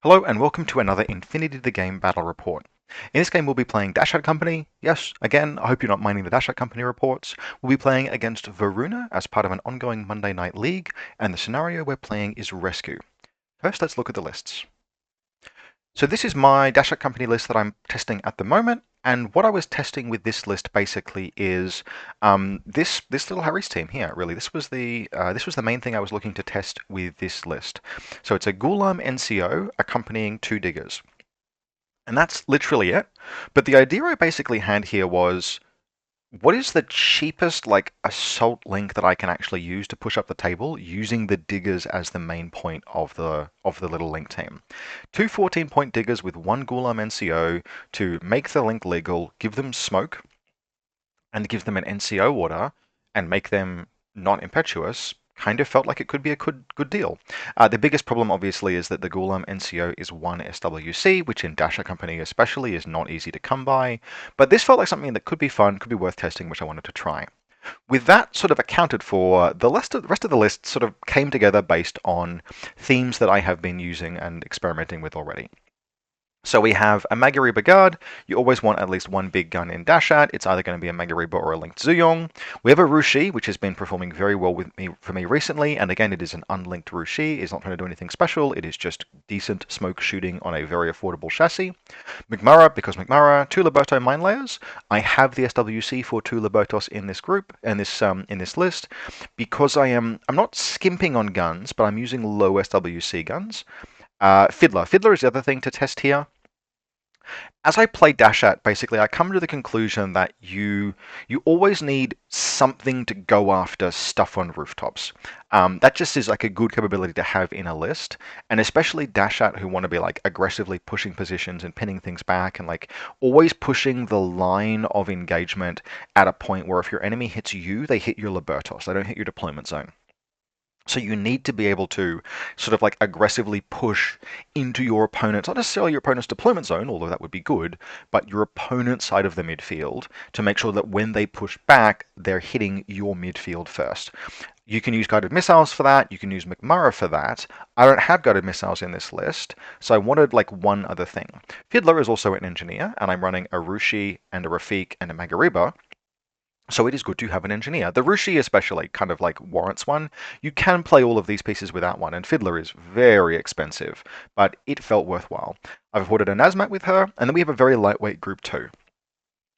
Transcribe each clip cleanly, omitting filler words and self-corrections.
Hello and welcome to another Infinity the Game battle report. In this game we'll be playing Dashat Company. Yes, again, I hope you're not minding the Dashat Company reports. We'll be playing against Varuna as part of an ongoing Monday Night League, and the scenario we're playing is Rescue. First, let's look at the lists. So this is my Dashat Company list that I'm testing at the moment, and what I was testing with this list basically is this little Harry's team here. Really, this was the main thing I was looking to test with this list. So it's a Gulam NCO accompanying two diggers. And that's literally it. But the idea I basically had here was, what is the cheapest assault link that I can actually use to push up the table using the diggers as the main point of the little link team. Two 14-point diggers with one Gulam NCO to make the link legal, give them smoke, and give them an NCO order, and make them not impetuous, kind of felt like it could be a good deal. The biggest problem, obviously, is that the Gulam NCO is one SWC, which in Dasha Company especially is not easy to come by. But this felt like something that could be fun, could be worth testing, which I wanted to try. With that sort of accounted for, the rest of the list sort of came together based on themes that I have been using and experimenting with already. So we have a Magariba Guard. You always want at least one big gun in Dashat. It's either going to be a Magariba or a Linked Zuyong. We have a Rushi, which has been performing very well for me recently. And again, it is an unlinked Rushi. It's not trying to do anything special. It is just decent smoke shooting on a very affordable chassis. McMurra, because McMurra, two Liberto mine layers. I have the SWC for two Libertos in this group, in this list, because I'm not skimping on guns, but I'm using low SWC guns. Fiddler. Fiddler is the other thing to test here. As I play Dashat, basically, I come to the conclusion that you always need something to go after stuff on rooftops. That just is like a good capability to have in a list, and especially Dashat who want to be like aggressively pushing positions and pinning things back and like always pushing the line of engagement at a point where if your enemy hits you, they hit your Libertos. They don't hit your deployment zone. So you need to be able to sort of like aggressively push into your opponent's, not necessarily your opponent's deployment zone, although that would be good, but your opponent's side of the midfield to make sure that when they push back, they're hitting your midfield first. You can use guided missiles for that. You can use McMurra for that. I don't have guided missiles in this list, so I wanted like one other thing. Fiddler is also an engineer, and I'm running a Rushi and a Rafik and a Magariba. So it is good to have an engineer. The Rushi especially kind of like warrants one. You can play all of these pieces without one, and Fiddler is very expensive, but it felt worthwhile. I've ordered a Nazmat with her, and then we have a very lightweight group too.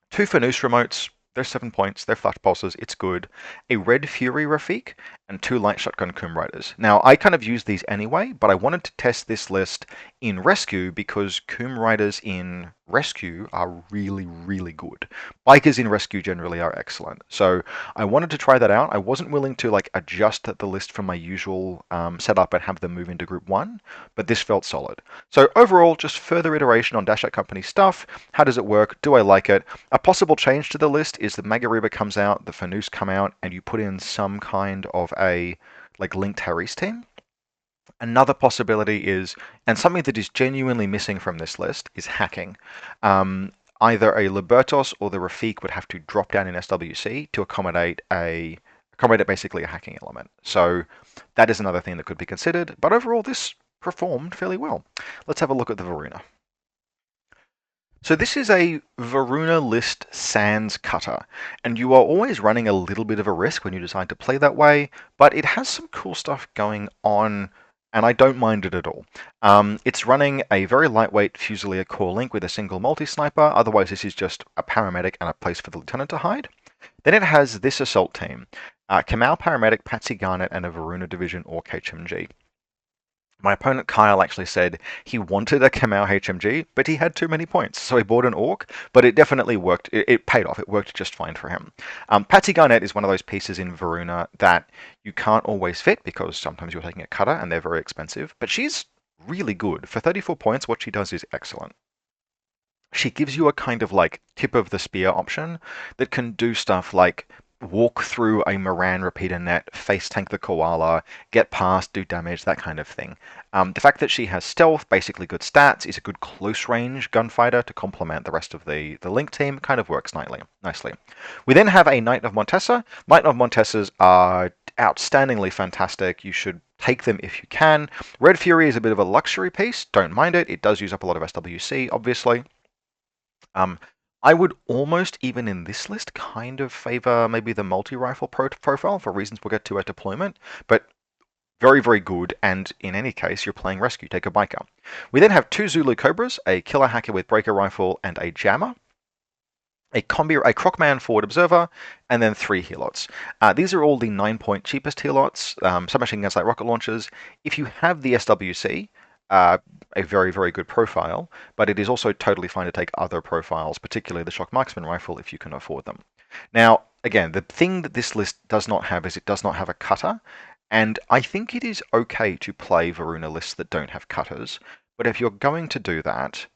Two Fanus remotes, they're 7 points, they're flash pulses, it's good. A Red Fury Rafik, and two Light Shotgun Coom Riders. Now, I kind of use these anyway, but I wanted to test this list in Rescue because Coom Riders in Rescue are really, really good. Bikers in Rescue generally are excellent. So I wanted to try that out. I wasn't willing to like adjust the list from my usual setup and have them move into Group 1, but this felt solid. So overall, just further iteration on Dashat Company stuff. How does it work? Do I like it? A possible change to the list is the Magariba comes out, the Fanus come out, and you put in some kind of a like linked Harry's team. Another possibility is, and something that is genuinely missing from this list, is hacking. Either a Libertos or the Rafik would have to drop down in SWC to accommodate basically a hacking element. So that is another thing that could be considered. But overall, this performed fairly well. Let's have a look at the Varuna. So this is a Varuna list Sands cutter, and you are always running a little bit of a risk when you decide to play that way, but it has some cool stuff going on, and I don't mind it at all. It's running a very lightweight Fusilier core link with a single multi-sniper, otherwise this is just a paramedic and a place for the lieutenant to hide. Then it has this assault team, Kamau Paramedic, Patsy Garnet, and a Varuna Division Orc HMG. My opponent Kyle actually said he wanted a Kamau HMG, but he had too many points, so he bought an Orc, but it definitely worked. It paid off. It worked just fine for him. Patsy Garnett is one of those pieces in Varuna that you can't always fit because sometimes you're taking a cutter and they're very expensive, but she's really good. For 34 points, what she does is excellent. She gives you a kind of like tip of the spear option that can do stuff like walk through a Moran repeater net, face tank the koala, get past, do damage, that kind of thing. The fact that she has stealth, basically good stats, is a good close range gunfighter to complement the rest of the Link team, kind of works nicely. We then have a Knight of Montesa. Knight of Montesas are outstandingly fantastic. You should take them if you can. Red Fury is a bit of a luxury piece. Don't mind it. It does use up a lot of SWC, obviously. I would almost, even in this list, kind of favor maybe the multi-rifle profile for reasons we'll get to at deployment, but very, very good, and in any case, you're playing rescue, take a biker. We then have 2 Zulu Cobras, a killer hacker with breaker rifle and a jammer, a Crocman forward observer, and then 3 helots. These are all the 9-point cheapest helots, submachine guns like rocket launchers. If you have the SWC, a very, very good profile, but it is also totally fine to take other profiles, particularly the shock marksman rifle, if you can afford them. Now, again, the thing that this list does not have is it does not have a cutter, and I think it is okay to play Varuna lists that don't have cutters, but if you're going to do that,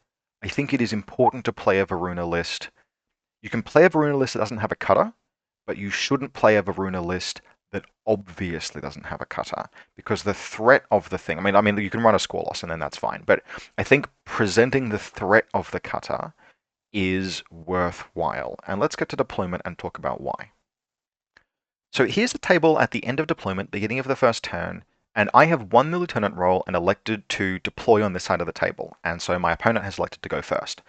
I think it is important to play a Varuna list. You can play a Varuna list that doesn't have a cutter, but you shouldn't play a Varuna list that obviously doesn't have a cutter, because the threat of the thing, I mean, you can run a score loss and then that's fine, but I think presenting the threat of the cutter is worthwhile. And let's get to deployment and talk about why. So here's the table at the end of deployment, beginning of the first turn, and I have won the lieutenant role and elected to deploy on this side of the table, and so my opponent has elected to go first.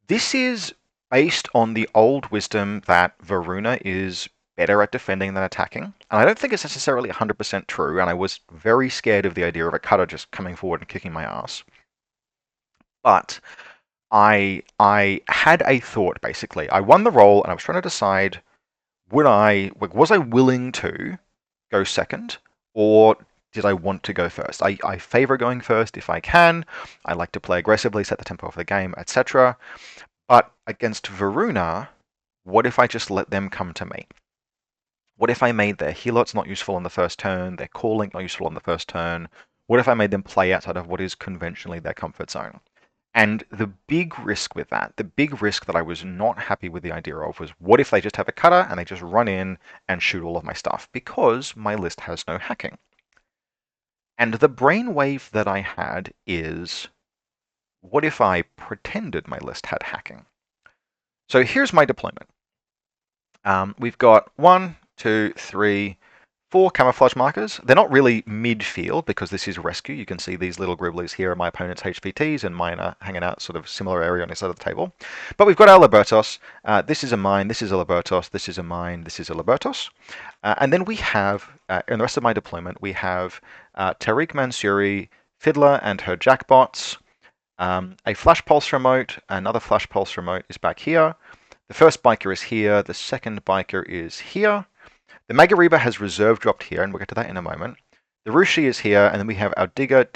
This is based on the old wisdom that Varuna is better at defending than attacking. And I don't think it's necessarily 100% true, and I was very scared of the idea of a cutter just coming forward and kicking my ass. But I had a thought, basically. I won the roll, and I was trying to decide, was I willing to go second, or did I want to go first? I favor going first if I can. I like to play aggressively, set the tempo of the game, etc. But against Varuna, what if I just let them come to me? What if I made their helots not useful on the first turn, their calling not useful on the first turn? What if I made them play outside of what is conventionally their comfort zone? And the big risk with that, the big risk that I was not happy with the idea of was, what if they just have a cutter and they just run in and shoot all of my stuff? Because my list has no hacking. And the brainwave that I had is, what if I pretended my list had hacking? So here's my deployment. We've got 1, 2, 3, 4 camouflage markers. They're not really mid-field because this is rescue. You can see these little gribblies here are my opponent's HVTs, and mine are hanging out sort of similar area on the side of the table. But we've got our Libertos. This is a mine, this is a Libertos, this is a mine, this is a Libertos. And then we have, in the rest of my deployment, we have Tariq Mansouri, Fiddler and her jackbots, a flash pulse remote, another flash pulse remote is back here. The first biker is here, the second biker is here. The Magariba has reserve dropped here, and we'll get to that in a moment. The Rushi is here, and then we have our Digger,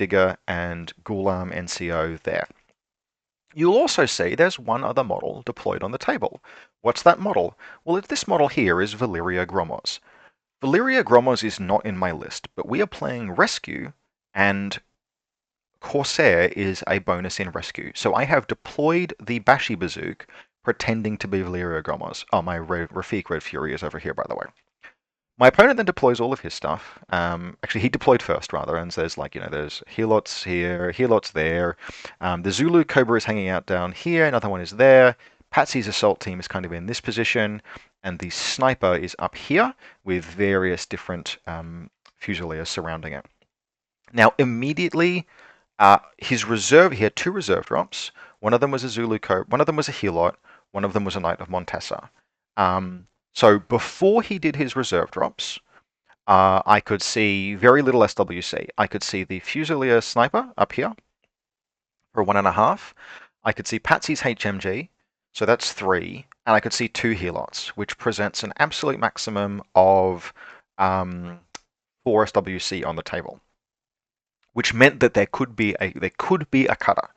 and Ghulam NCO there. You'll also see there's one other model deployed on the table. What's that model? Well, this model here is Valeria Gromos. Valeria Gromos is not in my list, but we are playing Rescue, and Corsair is a bonus in Rescue. So I have deployed the Bashi Bazook, pretending to be Valeria Gromos. Oh, my Rafiq Red Fury is over here, by the way. My opponent then deploys all of his stuff. Actually, he deployed first, rather, and there's there's helots here, helots there. The Zulu Cobra is hanging out down here, another one is there. Patsy's assault team is kind of in this position, and the sniper is up here with various different Fusiliers surrounding it. Now, immediately, his reserve, he had 2 reserve drops. One of them was a Zulu Cobra, one of them was a helot, one of them was a Knight of Montesa. So before he did his reserve drops, I could see very little SWC. I could see the Fusilier sniper up here for 1.5. I could see Patsy's HMG, so that's 3, and I could see 2 helots, which presents an absolute maximum of 4 SWC on the table, which meant that there could be a cutter.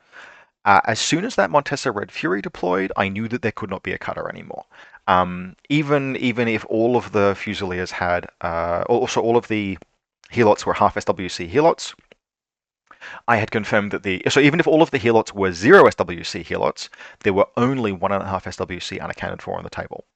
As soon as that Montesa Red Fury deployed, I knew that there could not be a cutter anymore. Even if all of the Fusiliers had, also all of the helots were half SWC helots, I had confirmed that so even if all of the helots were 0 SWC helots, there were only 1.5 SWC unaccounted for on the table.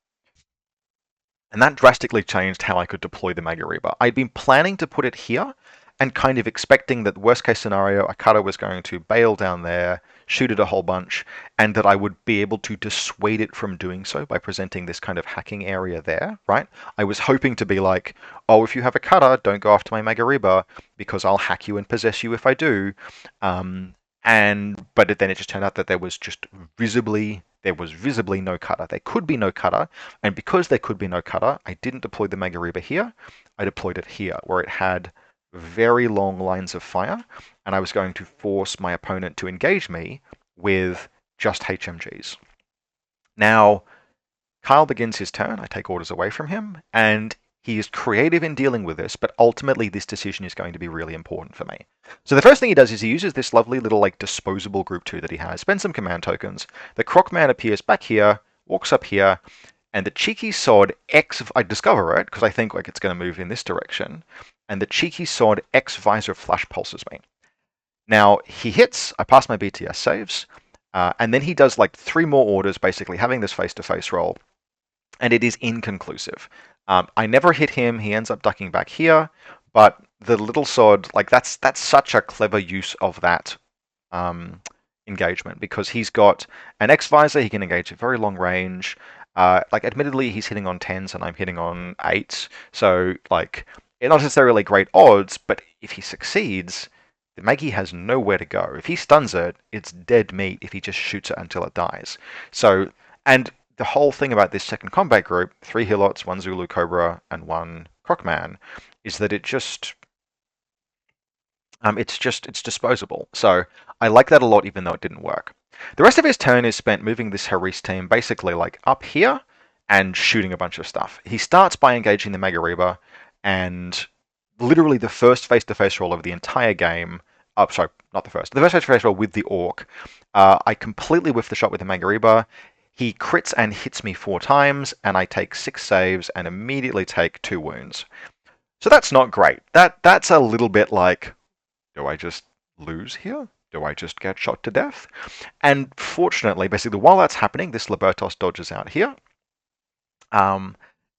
And that drastically changed how I could deploy the Magariba. I'd been planning to put it here, and kind of expecting that worst case scenario, a cutter was going to bail down there, shoot it a whole bunch, and that I would be able to dissuade it from doing so by presenting this kind of hacking area there, right? I was hoping to be like, oh, if you have a cutter, don't go after my Magariba because I'll hack you and possess you if I do. But then it just turned out that there was visibly no cutter. There could be no cutter, and because there could be no cutter, I didn't deploy the Magariba here. I deployed it here, where it had very long lines of fire, and I was going to force my opponent to engage me with just HMGs. Now, Kyle begins his turn. I take orders away from him, and he is creative in dealing with this, but ultimately this decision is going to be really important for me. So the first thing he does is he uses this lovely little like disposable group 2 that he has, spends some command tokens. The Crocman appears back here, walks up here, and the cheeky sod I discover it because I think like it's going to move in this direction, and the cheeky sod X visor flash pulses me. Now he hits, I pass my BTS saves, and then he does like 3 more orders, basically having this face-to-face roll, and it is inconclusive. I never hit him. He ends up ducking back here, but the little sod, like that's such a clever use of that engagement because he's got an X visor. He can engage at very long range. Like admittedly, he's hitting on 10s and I'm hitting on 8s, so like not necessarily great odds. But if he succeeds, the Maggie has nowhere to go. If he stuns it, it's dead meat if he just shoots it until it dies. So, and the whole thing about this second combat group, 3 Helots, 1 Zulu Cobra, and 1 Crocman, is that it's disposable. So I like that a lot, even though it didn't work. The rest of his turn is spent moving this Haris team basically like up here and shooting a bunch of stuff. He starts by engaging the Magariba, and literally the first face-to-face roll of the entire game. Oh, sorry, not the first. The first face-to-face roll with the Orc. I completely whiff the shot with the Magariba. He crits and hits me 4 times, and I take 6 saves and immediately take 2 wounds. So that's not great. That's a little bit like, do I just lose here? Do I just get shot to death? And fortunately, basically, while that's happening, this Libertos dodges out here.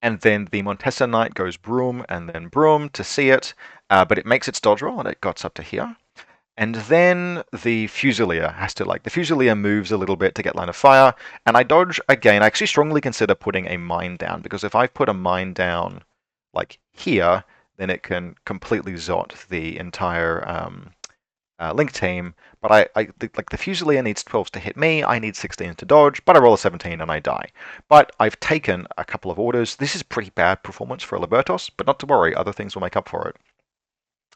And then the Montesa Knight goes broom and then broom to see it, but it makes its dodge roll and it got up to here. And then the Fusilier has to, like, the Fusilier moves a little bit to get line of fire, and I dodge again. I actually strongly consider putting a mine down, because if I put a mine down, like, here, then it can completely zot the entire Link team. But like the Fusilier needs 12s to hit me, I need 16s to dodge, but I roll a 17 and I die. But I've taken a couple of orders. This is pretty bad performance for a Libertos, but not to worry, other things will make up for it.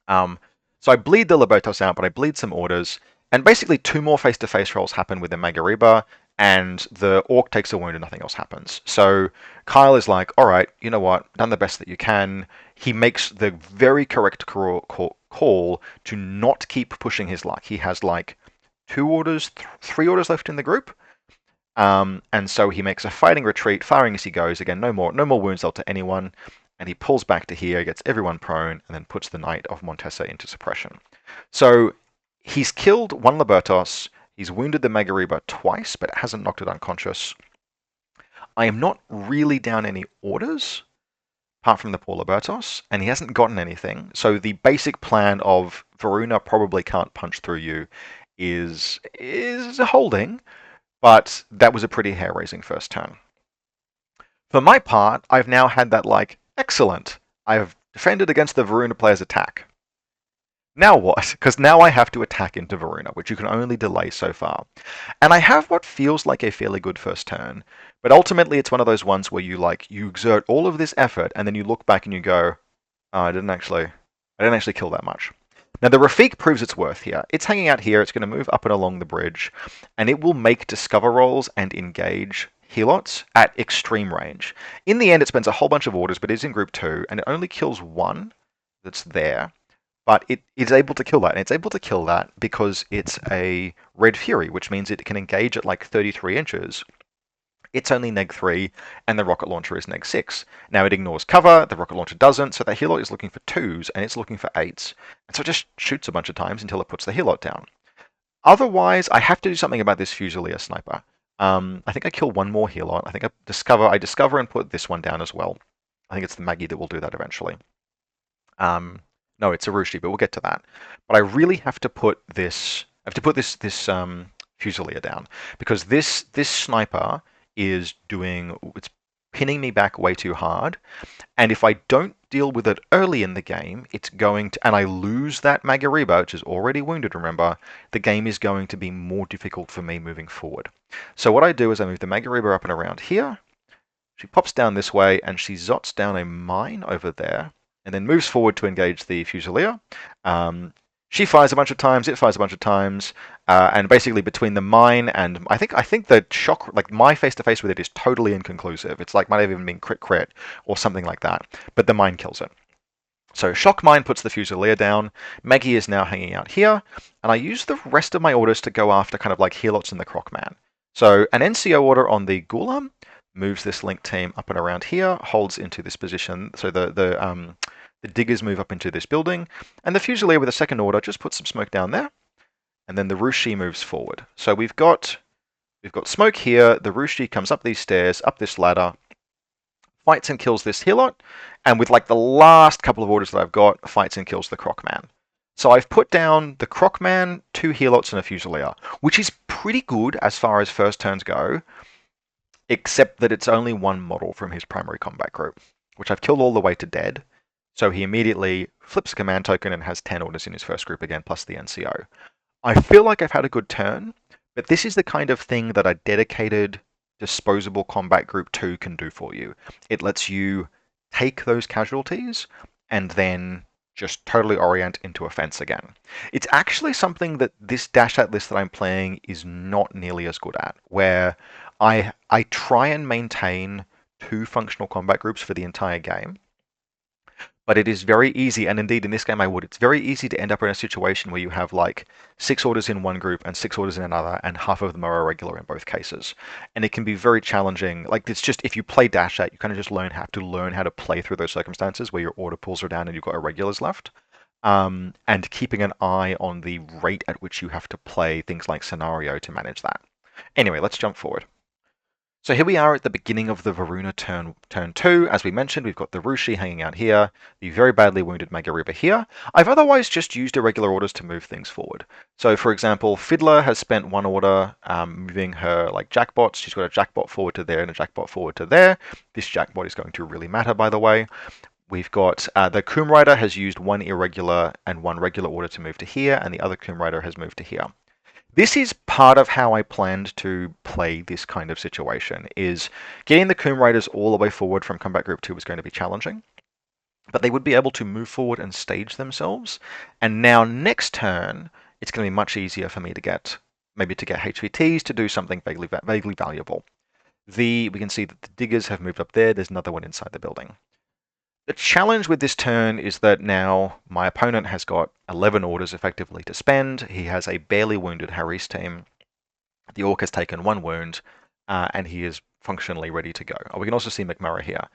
So I bleed the Libertos out, but I bleed some orders, and basically 2 more face-to-face rolls happen with the Magariba, and the Orc takes a wound and nothing else happens. So Kyle is like, all right, you know what, done the best that you can. He makes the very correct call to not keep pushing his luck. He has like 2 orders, 3 orders left in the group. And so he makes a fighting retreat, firing as he goes. Again, no more wounds dealt to anyone. And he pulls back to here, gets everyone prone, and then puts the Knight of Montesa into suppression. So he's killed 1 Libertos. He's wounded the Magariba twice, but it hasn't knocked it unconscious. I am not really down any orders, apart from the poor Libertos, and he hasn't gotten anything. So the basic plan of Varuna probably can't punch through you is holding, but that was a pretty hair-raising first turn. For my part, I've now had that like, excellent, I've defended against the Varuna player's attack. Now what? Because now I have to attack into Varuna, which you can only delay so far. And I have what feels like a fairly good first turn, but ultimately it's one of those ones where you exert all of this effort and then you look back and you go, oh, I didn't actually kill that much. Now the Rafik proves its worth here. It's hanging out here, it's going to move up and along the bridge, and it will make discover rolls and engage Helots at extreme range. In the end, it spends a whole bunch of orders, but it's in group 2, and it only kills 1 that's there. But it is able to kill that, and it's able to kill that because it's a Red Fury, which means it can engage at like 33 inches. It's only neg 3, and the rocket launcher is neg 6. Now it ignores cover, the rocket launcher doesn't, so the Helot is looking for 2s, and it's looking for 8s. And so it just shoots a bunch of times until it puts the Helot down. Otherwise, I have to do something about this Fusilier sniper. I think I kill 1 more Helot. I think I discover and put this one down as well. I think it's the Maggie that will do that eventually. No, it's a Rushi, but we'll get to that. But I really have to put this. I have to put this Fusilier down because this sniper is doing. It's pinning me back way too hard. And if I don't deal with it early in the game, it's going to, and I lose that Magariba, which is already wounded, remember, the game is going to be more difficult for me moving forward. So what I do is I move the Magariba up and around here. She pops down this way and she zots down a mine over there and then moves forward to engage the Fusilier. She fires a bunch of times, it fires a bunch of times, and basically between the mine and I think the shock, like my face to face with it is totally inconclusive. It's like might have even been crit or something like that, but the mine kills it. So shock mine puts the Fusilier down. Maggie is now hanging out here, and I use the rest of my orders to go after kind of like Helots and the Crocman. So an NCO order on the Gulam moves this link team up and around here, holds into this position. So the diggers move up into this building, and the Fusilier with a second order just puts some smoke down there, and then the Rushi moves forward. So we've got smoke here. The Rushi comes up these stairs, up this ladder, fights and kills this Helot, and with like the last couple of orders that I've got, fights and kills the Crocman. So I've put down the Crocman, 2 Helots, and a Fusilier, which is pretty good as far as first turns go, except that it's only one model from his primary combat group, which I've killed all the way to dead. So he immediately flips a command token and has 10 orders in his first group again, plus the NCO. I feel like I've had a good turn, but this is the kind of thing that a dedicated disposable combat group 2 can do for you. It lets you take those casualties and then just totally orient into offense again. It's actually something that this Dashat list that I'm playing is not nearly as good at, where I try and maintain 2 functional combat groups for the entire game. But it is very easy, and indeed in this game I would, it's very easy to end up in a situation where you have like 6 orders in one group and 6 orders in another, and half of them are irregular in both cases. And it can be very challenging. Like it's just, if you play Dashat, you kind of just have to learn how to play through those circumstances where your order pools are down and you've got irregulars left. And keeping an eye on the rate at which you have to play things like scenario to manage that. Anyway, let's jump forward. So here we are at the beginning of the Varuna turn 2. As we mentioned, we've got the Rushi hanging out here, the very badly wounded Magariba here. I've otherwise just used irregular orders to move things forward. So for example, Fiddler has spent 1 order moving her like jackbots. She's got a jackbot forward to there and a jackbot forward to there. This jackbot is going to really matter, by the way. We've got the Coom Rider has used 1 irregular and 1 regular order to move to here, and the other Coom Rider has moved to here. This is part of how I planned to play this kind of situation, is getting the Coom Riders all the way forward from Combat Group 2 was going to be challenging, but they would be able to move forward and stage themselves, and now next turn, it's going to be much easier for me to get, maybe to get HVTs to do something vaguely valuable. We can see that the diggers have moved up there, there's another one inside the building. The challenge with this turn is that now my opponent has got 11 orders effectively to spend. He has a barely wounded Harry's team. The Orc has taken 1 wound, and he is functionally ready to go. We can also see McMurray here.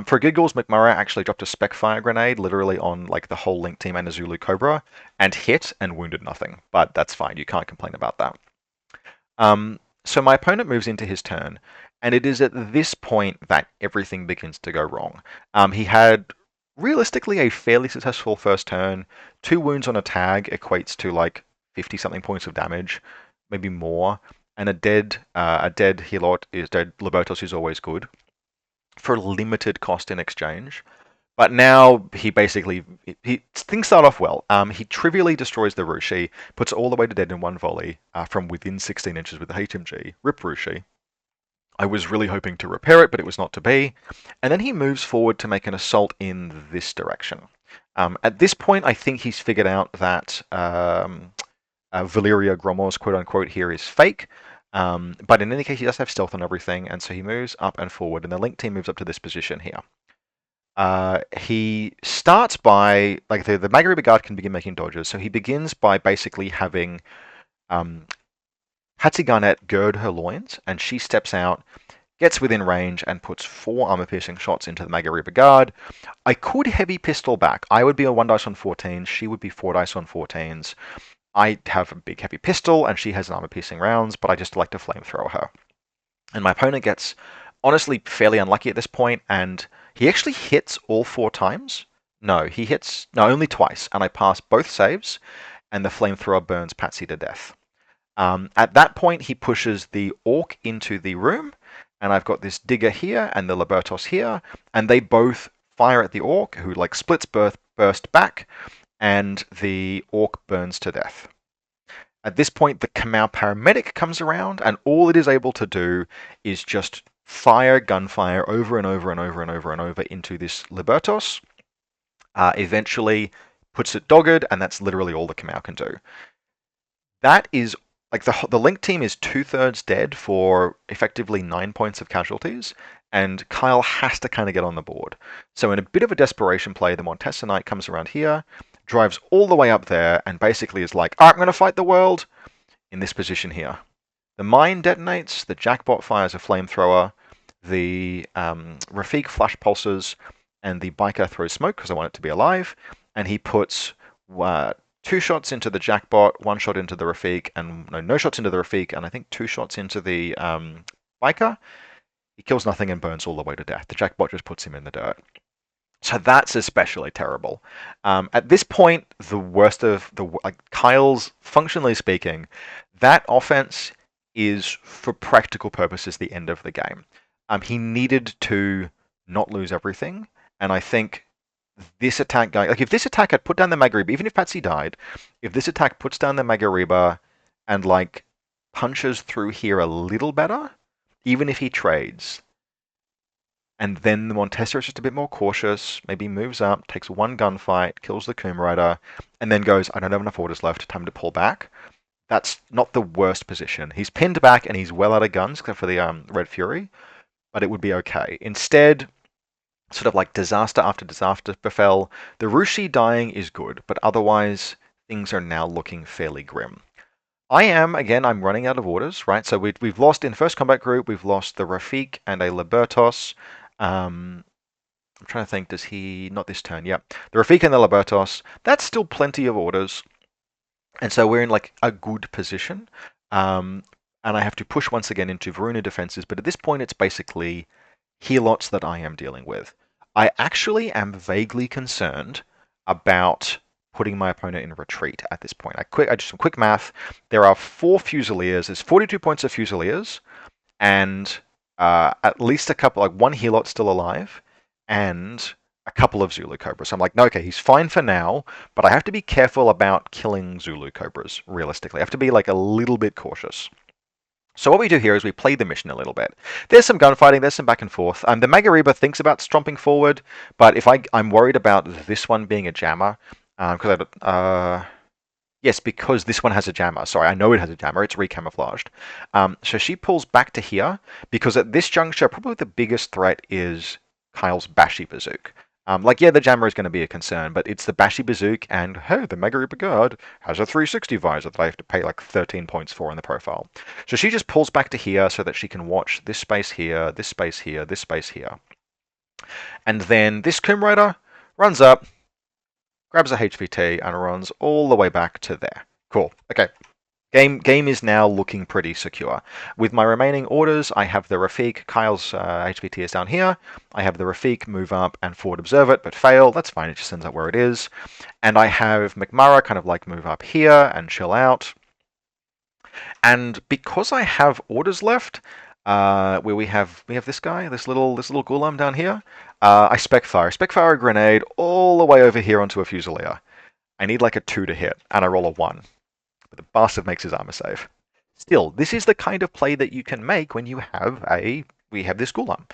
For giggles, McMurray actually dropped a spec fire grenade literally on like the whole Link team and a Zulu Cobra, and hit and wounded nothing. But that's fine, you can't complain about that. So my opponent moves into his turn, and it is at this point that everything begins to go wrong. He had realistically a fairly successful first turn. 2 wounds on a tag equates to like 50-something points of damage, maybe more. And a dead Helot is dead. Lobotos is always good for limited cost in exchange. But now he basically, things start off well. He trivially destroys the Rushi, puts it all the way to dead in 1 volley from within 16 inches with the HMG. Rip Rushi. I was really hoping to repair it, but it was not to be. And then he moves forward to make an assault in this direction. At this point, I think he's figured out that Valeria Gromor's quote-unquote here is fake. But in any case, he does have stealth and everything, and so he moves up and forward, and the Link team moves up to this position here. He starts by, like the Magariba Guard can begin making dodges, so he begins by basically having Hatzi Garnet gird her loins, and she steps out, gets within range, and puts 4 armor-piercing shots into the Magariba Guard. I could heavy pistol back. I would be a 1 dice on 14s, she would be 4 dice on 14s. I have a big heavy pistol, and she has an armor-piercing rounds, but I just like to flamethrower her. And my opponent gets, honestly, fairly unlucky at this point, and he actually hits all 4 times, No, he hits, no, only twice, and I pass both saves, and the flamethrower burns Patsy to death. At that point, he pushes the orc into the room, and I've got this digger here and the Libertos here, and they both fire at the orc, who like splits burst back, and the orc burns to death. At this point, the Kamau paramedic comes around, and all it is able to do is just fire gunfire over and over and over and over and over into this Libertos. Eventually puts it dogged, and that's literally all the Kamau can do. That is like the Link team is 2/3 dead for effectively 9 points of casualties, and Kyle has to kind of get on the board. So in a bit of a desperation play, the Montesa Knight comes around here, drives all the way up there, and basically is like, "All right, I'm going to fight the world," in this position here. The mine detonates, the Jackbot fires a flamethrower, the Rafik flash pulses, and the biker throws smoke because I want it to be alive, and he puts 2 shots into the Jackbot, 1 shot into the Rafik, and no shots into the Rafik, and I think 2 shots into the biker. He kills nothing and burns all the way to death. The Jackbot just puts him in the dirt. So that's especially terrible. At this point, the worst of the Kyle's, functionally speaking, that offense is for practical purposes the end of the game. He needed to not lose everything, and I think this attack guy, like if this attack had put down the Magariba, even if Patsy died, if this attack puts down the Magariba and like punches through here a little better, even if he trades, and then the Montesa is just a bit more cautious, maybe moves up, takes one gunfight, kills the Coom Rider, and then goes, I don't have enough orders left, time to pull back. That's not the worst position. He's pinned back and he's well out of guns, except for the Red Fury, but it would be okay. Instead, sort of like disaster after disaster befell. The Rushi dying is good, but otherwise things are now looking fairly grim. I'm running out of orders, right? So we've lost in first combat group, we've lost the Rafik and a Libertos. I'm trying to think, does he, not this turn, yep. The Rafik and the Libertos, that's still plenty of orders. And so we're in like a good position. And I have to push once again into Varuna defenses, but at this point it's basically helots that I am dealing with. I actually am vaguely concerned about putting my opponent in retreat at this point. I did some quick math. There are 4 Fusiliers. There's 42 points of Fusiliers, and at least a couple, like 1 helot still alive, and a couple of Zulu Cobras. So I'm like, no, okay, he's fine for now, but I have to be careful about killing Zulu Cobras, realistically. I have to be like a little bit cautious. So what we do here is we play the mission a little bit. There's some gunfighting, there's some back and forth. The Magariba thinks about stomping forward, but if I'm worried about this one being a jammer, yes, because this one has a jammer. Sorry, I know it has a jammer. It's recamouflaged. So she pulls back to here because at this juncture, probably the biggest threat is Kyle's Bashi Bazook. Yeah, the jammer is going to be a concern, but it's the Bashi Bazook, and hey, the Magariba Guard has a 360 visor that I have to pay like 13 points for in the profile. So she just pulls back to here so that she can watch this space here, this space here, this space here. And then this Coom Rider runs up, grabs a HVT, and runs all the way back to there. Cool. Okay. Game is now looking pretty secure. With my remaining orders, I have the Rafik. Kyle's HVT is down here. I have the Rafik move up and forward observe it, but fail. That's fine. It just ends up where it is. And I have McMurrah kind of like move up here and chill out. And because I have orders left, where we have this guy, this little Ghulam down here, I spec fire a grenade all the way over here onto a Fusilier. I need like a 2 to hit, and I roll a 1. But the bastard makes his armor save. Still, this is the kind of play that you can make when you have we have this Ghulam.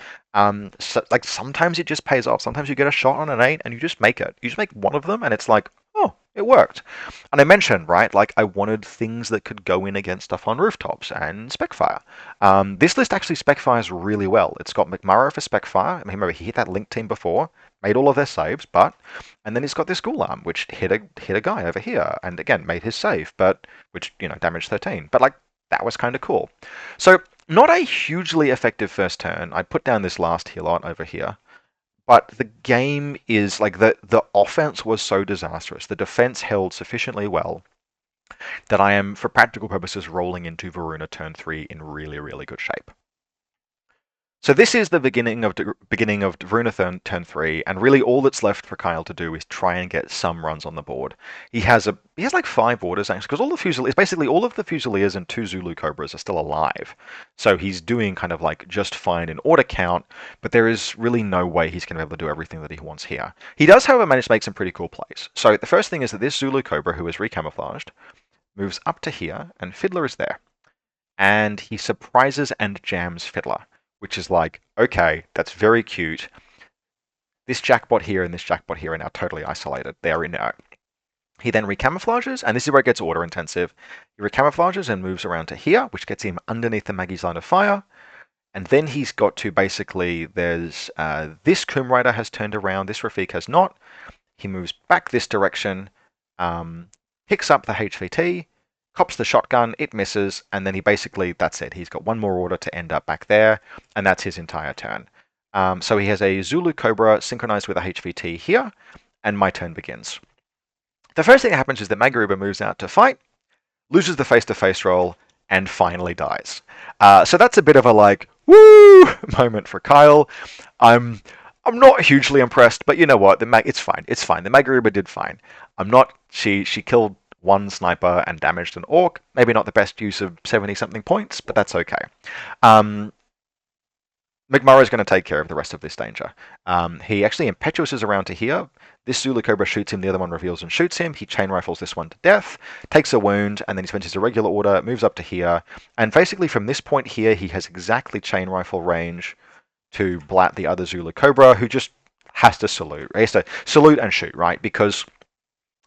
So, like sometimes it just pays off. Sometimes you get a shot on an 8 and you just make it. You just make one of them and it's like, oh, it worked. And I mentioned, right, like I wanted things that could go in against stuff on rooftops and Specfire. This list actually Specfires really well. It's got McMurrah for Specfire. I mean, remember, he hit that Link team before, made all of their saves, and then he's got this Ghulam, which hit a guy over here, and again, made his save, but which, damaged 13. But like, that was kind of cool. So, not a hugely effective first turn. I put down this last helot over here. But the game is like the offense was so disastrous. The defense held sufficiently well that I am, for practical purposes, rolling into Varuna turn 3 in really, really good shape. So this is the beginning of Varuna turn 3, and really all that's left for Kyle to do is try and get some runs on the board. He has like 5 orders actually, because basically all of the Fusiliers and 2 Zulu Cobras are still alive. So he's doing kind of like just fine in order count, but there is really no way he's going to be able to do everything that he wants here. He does, however, manage to make some pretty cool plays. So the first thing is that this Zulu Cobra, who is recamouflaged, moves up to here, and Fiddler is there, and he surprises and jams Fiddler, which is like, okay, that's very cute. This jackpot here and this jackpot here are now totally isolated. They are inert. He then recamouflages, and this is where it gets order intensive. He recamouflages and moves around to here, which gets him underneath the Maggie's line of fire. And then he's got to basically, there's this Coom Rider has turned around, this Rafik has not. He moves back this direction, picks up the HVT, cops the shotgun, it misses, and then that's it. He's got one more order to end up back there, and that's his entire turn. So he has a Zulu Cobra synchronized with a HVT here, and my turn begins. The first thing that happens is that Magaruba moves out to fight, loses the face-to-face roll, and finally dies. So that's a bit of a like, woo moment for Kyle. I'm not hugely impressed, but you know what? It's fine. It's fine. The Magaruba did fine. I'm not. She killed one sniper and damaged an orc. Maybe not the best use of 70-something points, but that's okay. McMurray's going to take care of the rest of this danger. He actually impetuouses around to here. This Zulu Cobra shoots him, the other one reveals and shoots him. He chain rifles this one to death, takes a wound, and then he spends his irregular order, moves up to here. And basically from this point here, he has exactly chain rifle range to blat the other Zulu Cobra, who just has to salute. He has to salute and shoot, right? Because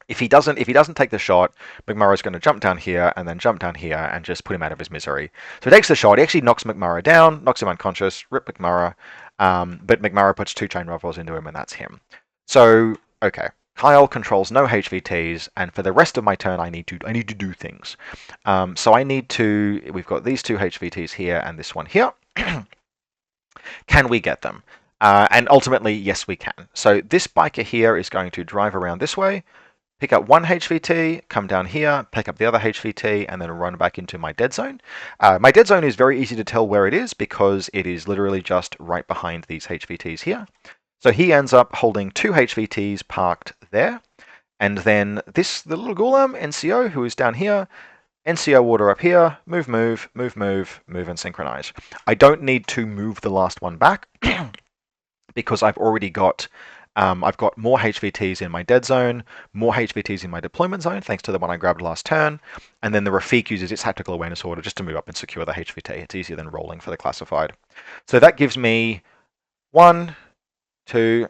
if he doesn't take the shot, McMurray's going to jump down here and then jump down here and just put him out of his misery. So he takes the shot. He actually knocks McMurray down, knocks him unconscious, rip McMurray. But McMurray puts 2 chain rifles into him, and that's him. So okay, Kyle controls no HVTs, and for the rest of my turn, I need to do things. So we've got these 2 HVTs here and this one here. Can we get them? And ultimately, yes, we can. So this biker here is going to drive around this way, pick up 1 HVT, come down here, pick up the other HVT, and then run back into my dead zone. My dead zone is very easy to tell where it is because it is literally just right behind these HVTs here. So he ends up holding 2 HVTs parked there. And then the little Ghulam, NCO, who is down here, NCO order up here, move, and synchronize. I don't need to move the last one back because I've already got I've got more HVTs in my dead zone, more HVTs in my deployment zone, thanks to the one I grabbed last turn, and then the Rafik uses its tactical awareness order just to move up and secure the HVT. It's easier than rolling for the classified. So that gives me 1, 2,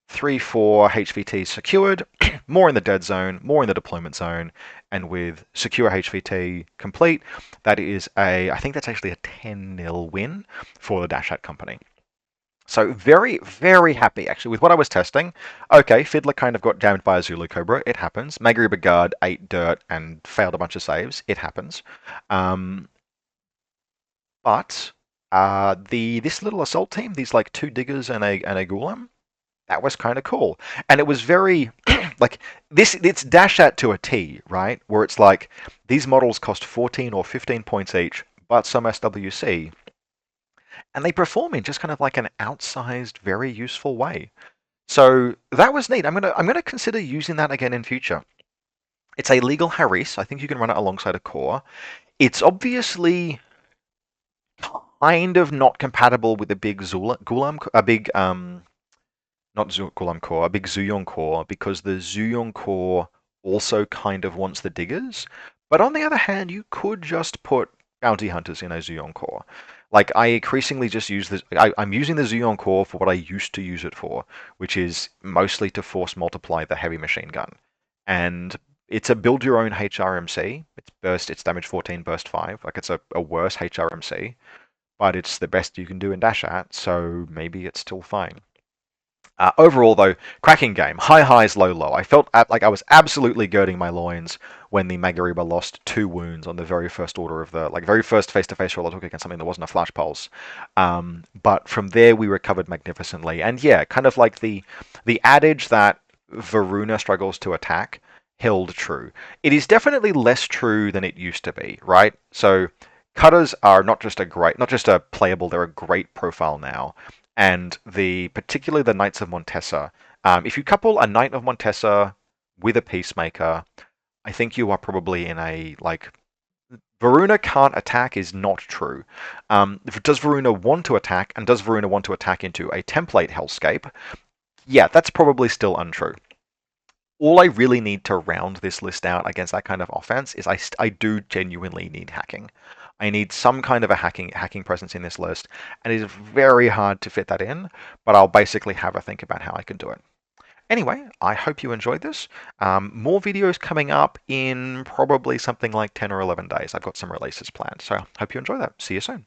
3, 4 HVTs secured, more in the dead zone, more in the deployment zone, and with secure HVT complete, I think that's actually a 10-0 win for the Dashat company. So very, very happy actually with what I was testing. Okay, Fiddler kind of got jammed by a Zulu Cobra. It happens. Magaruba Guard ate dirt and failed a bunch of saves. It happens. But this little assault team, these like 2 diggers and a Ghulam, that was kind of cool. And it was very like it's Dashat to a T, right? Where it's like these models cost 14 or 15 points each, but some SWC. And they perform in just kind of like an outsized, very useful way. So that was neat. I'm gonna consider using that again in future. It's a legal Haris. I think you can run it alongside a core. It's obviously kind of not compatible with a big Ghulam, a big not Ghulam core, a big Zuyong core, because the Zuyong core also kind of wants the diggers. But on the other hand, you could just put bounty hunters in a Zuyong core. Like, I increasingly just use this. I'm using the Zuyong core for what I used to use it for, which is mostly to force multiply the heavy machine gun. And it's a build your own HRMC. It's damage 14, burst 5. Like, it's a worse HRMC, but it's the best you can do in Dashat, so maybe it's still fine. Overall, though, cracking game. High highs, low low. I felt like I was absolutely girding my loins when the Magaruba lost 2 wounds on the very first order of the very first face-to-face roll I took against something that wasn't a flash pulse. But from there, we recovered magnificently. And yeah, kind of like the adage that Varuna struggles to attack held true. It is definitely less true than it used to be, right? So Cutters are not just a playable, they're a great profile now. And particularly the Knights of Montesa. If you couple a Knight of Montesa with a Peacemaker, I think you are probably in a like Varuna can't attack is not true. Does Varuna want to attack, and does Varuna want to attack into a template hellscape? Yeah, that's probably still untrue. All I really need to round this list out against that kind of offense is I do genuinely need hacking. I need some kind of a hacking presence in this list, and it is very hard to fit that in, but I'll basically have a think about how I can do it. Anyway, I hope you enjoyed this. More videos coming up in probably something like 10 or 11 days. I've got some releases planned, so hope you enjoy that. See you soon.